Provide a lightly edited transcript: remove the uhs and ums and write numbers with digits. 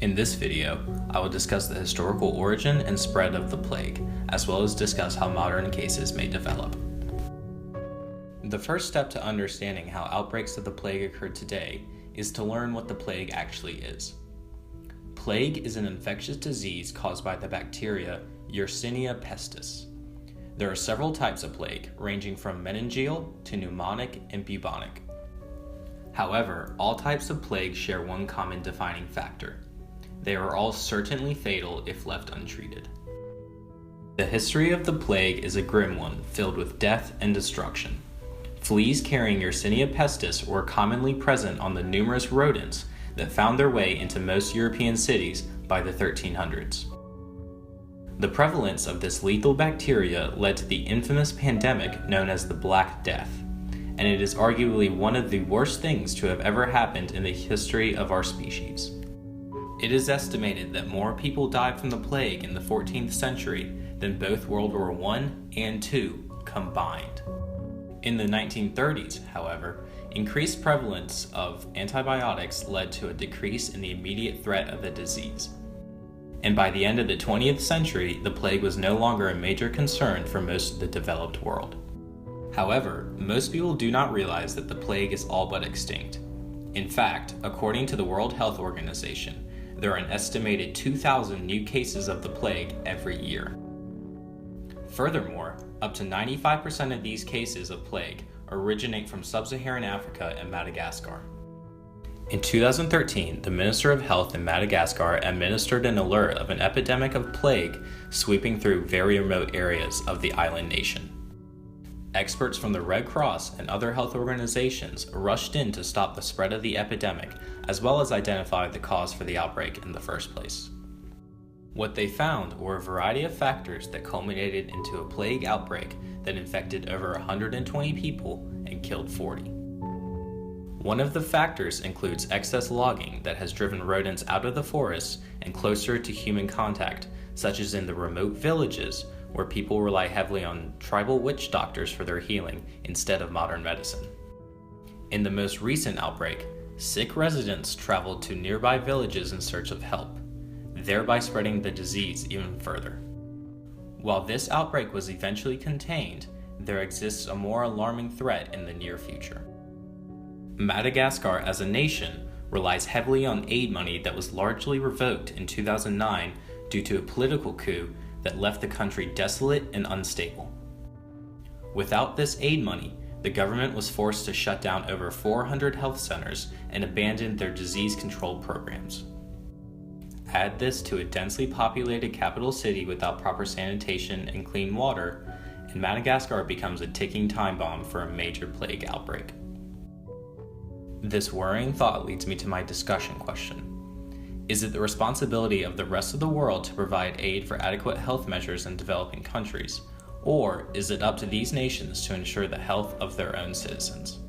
In this video, I will discuss the historical origin and spread of the plague, as well as discuss how modern cases may develop. The first step to understanding how outbreaks of the plague occur today is to learn what the plague actually is. Plague is an infectious disease caused by the bacteria Yersinia pestis. There are several types of plague, ranging from meningeal to pneumonic and bubonic. However, all types of plague share one common defining factor. They are all certainly fatal if left untreated. The history of the plague is a grim one, filled with death and destruction. Fleas carrying Yersinia pestis were commonly present on the numerous rodents that found their way into most European cities by the 1300s. The prevalence of this lethal bacteria led to the infamous pandemic known as the Black Death, and it is arguably one of the worst things to have ever happened in the history of our species. It is estimated that more people died from the plague in the 14th century than both World War I and II combined. In the 1930s, however, increased prevalence of antibiotics led to a decrease in the immediate threat of the disease. And by the end of the 20th century, the plague was no longer a major concern for most of the developed world. However, most people do not realize that the plague is all but extinct. In fact, according to the World Health Organization, there are an estimated 2,000 new cases of the plague every year. Furthermore, up to 95% of these cases of plague originate from sub-Saharan Africa and Madagascar. In 2013, the Minister of Health in Madagascar administered an alert of an epidemic of plague sweeping through very remote areas of the island nation. Experts from the Red Cross and other health organizations rushed in to stop the spread of the epidemic, as well as identify the cause for the outbreak in the first place. What they found were a variety of factors that culminated into a plague outbreak that infected over 120 people and killed 40. One of the factors includes excess logging that has driven rodents out of the forests and closer to human contact, such as in the remote villages where people rely heavily on tribal witch doctors for their healing instead of modern medicine. In the most recent outbreak, sick residents traveled to nearby villages in search of help, thereby spreading the disease even further. While this outbreak was eventually contained, there exists a more alarming threat in the near future. Madagascar as a nation relies heavily on aid money that was largely revoked in 2009 due to a political coup that left the country desolate and unstable. Without this aid money, the government was forced to shut down over 400 health centers and abandon their disease control programs. Add this to a densely populated capital city without proper sanitation and clean water, and Madagascar becomes a ticking time bomb for a major plague outbreak. This worrying thought leads me to my discussion question. Is it the responsibility of the rest of the world to provide aid for adequate health measures in developing countries, or is it up to these nations to ensure the health of their own citizens?